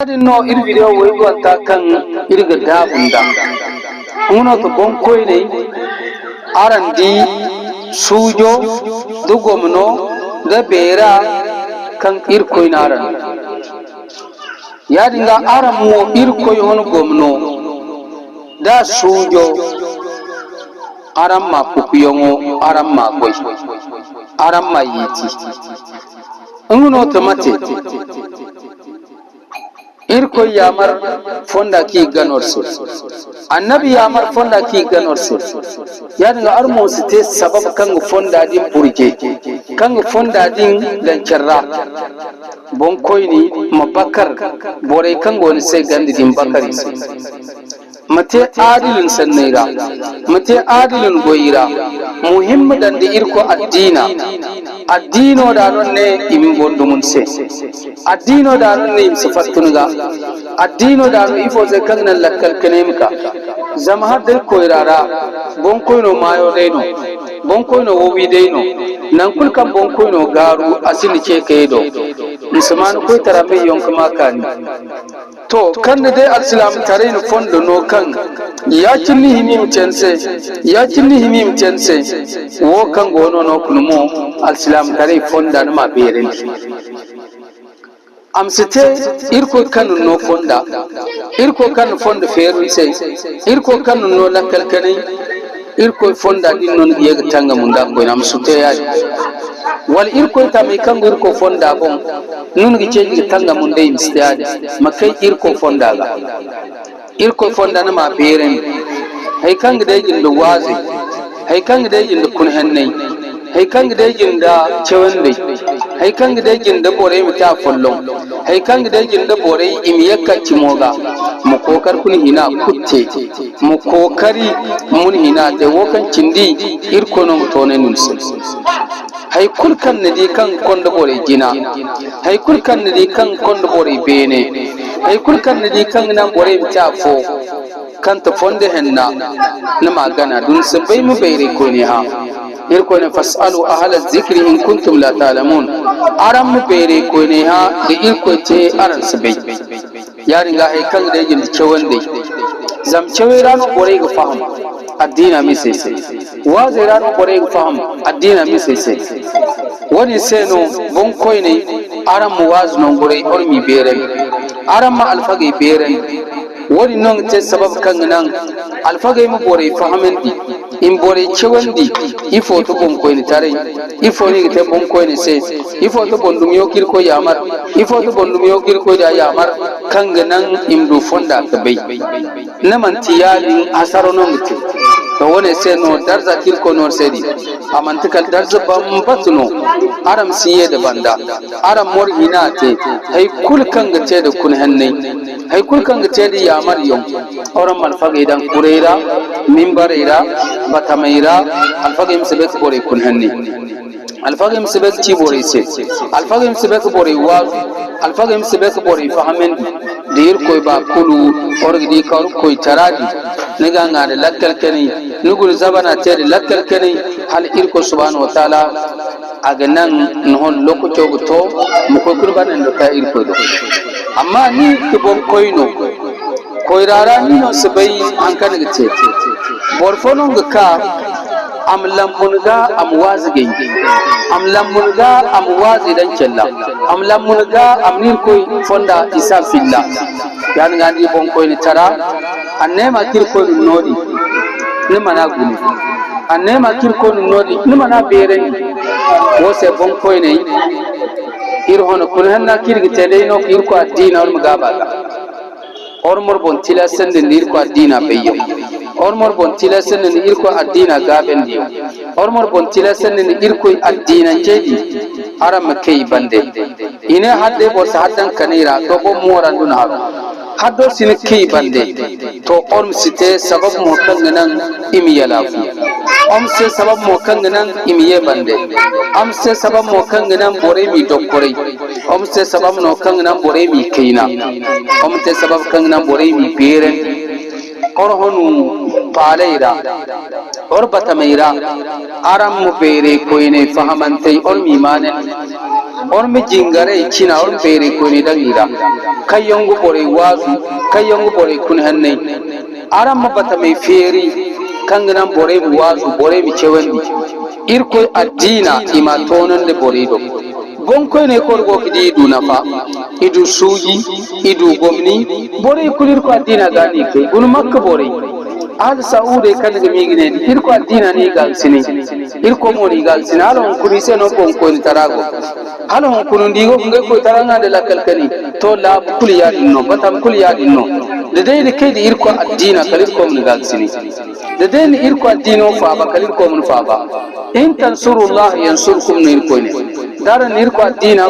no ir video wai wata kan irga dabunda uno to bonkoi ne arandi sujo dugomno da bera kan irkoi naran ya dinga aramo irkoi hon gomno da sujo aramma pupiyongo aramma koi aramma yiti uno to mate irko yamar fonda ki ganorse annabi yamar fonda ki ganorse yadinga armo site sabab kan fonda din burje kan fonda din dan cerra bon koyni mabakar bore kan goni sai gandi din bakari mate adilin sannaira mate adilin goyira muhimmi dan da irko addino da non ne imin bondo mun se addino da non ne sifattunga addino da no ifo ze kan nan lakkal kanemka zama hadde koyrara bon koyno mayo deno bon koyno wowi deno nan kul kan bon koyno garu asini ce kaydo musamman koy tarabe yonka makani to kan da dai alislam tare ni fondo no kan ya kinni himim tense wo kan gono no kunumo alislam tare fonda na maberen amsite irko kan no fonda irko kan fonda ferun sai irko kan no lakal kanai irko fonda din non yega tanga munda ko nam sute yaji wal irko ta mai kan irko fonda bon nun gi ce gi tanga munda imstiyadi makai irko fonda ga irko fonda na ma beren hay kan gi dai gin da wazi hay kan gi dai gin da kun hannai hay kan gi dai gin da cewande hay kan gi dai gin da bore mi ta follon hay kan gi dai gin da bore imiyakka cimoga mu kokar kun hina kutte mu kokari mun hina da wokan cindi irko non tone nunse hay kulkan ne di kan kondo bore gina hay kulkan ne di kan kondo bore bene hay kulkan ne di kan nan bore ta fo kan ta fonde henna na magana dun sabai mu bayre ko ne ha irko ne fasalu ahla zikri in kuntum la ta'lamun aram mu bayre ko ne ha da irko ce aran sabai ya ringa hay kan da yin cewande zam cewirano bore ga faham addina mi sai wa zirano bore ga faham addina mi sai wani seno bon koyne aram mu waznon bore ormi beren aram ma alfage beren wani non te sabab kan nan alfage mu bore fahamendi in bore cewandi ifo to bon koyne tare ifo ni te bon koyne sai ifo to bondum yokir ko yamar ifo to bondum yokir ko da yamar kan nan imdu fonda ka bai naman tiyali asaro non te to wone seno darza kirko non sedi amantikal darza bambatno aram siye da banda aram mor hinate hay kul kanga te da kun hannai hay kul kanga te da yamar yon oram mal fage dan kureira mimbareira batamaira alfage msebek bore kun hannai alfage msebek ci bore se alfage msebek bore wa alfage msebek bore fahamen dir koy ba kulu orgidi kar koy taradi niga ngade lakkal kani nugul zabana tere lakkal kani hal irko subhanahu wa ta'ala aganan non lokoto to mu ko kurban ndo ta irko do amma ni to bon koyno koyrara ni no sabai an kan gite borfono ga am lamunga am wazige am lamunga am wazi dan kella am lamunga am nin koy fonda isa fillah yan ngandi bon koyni tara annema kirko nodi ni mana guni annema kirko nodi ni mana beren wose bon koyne ir hono kun hanna kirgi tede no irko addina or magaba or mor bon tila sende irko addina bayyo or mor bon tila sende irko addina gaben dio or mor bon tila sende irko addina jedi aram kay bande ine hadde bo haddan kanira to bo morandun ha haddo sin kay bande to orm site sabab mo kanganan imiyala amse sabab mo kanganan imiye bande amse sabab mo kanganan bore mi dokkore amse sabab no kanganan bore mi kaina amte sabab kanganan bore mi beren orhonu paleira or batameira aram mo bere koine fahamante or mi manen ormi jingare kina orm pere ko ni dangira kayongo bore wazu kayongo bore kun hanne aram mabata mai feri kanganan bore wazu bore mi cewandi irko addina ima tonon de bore do gonko ne korgo kidi du nafa idu suji idu gomni bore kulir ko addina gani kai gun makka bore al saude kan ga migine irko addina ni gal sini irko mo ni gal sini alon kuri se no gonko ni tarago alon kunun digo ngai ko taranga de la kalkani to la kuliya dinno batam kuliya dinno de dai de kai de irko addina kalir ko mun gal sini de dai ni irko addino fa ba kalir ko mun fa ba in tansurullah yansurkum ni irko ne daran irko addina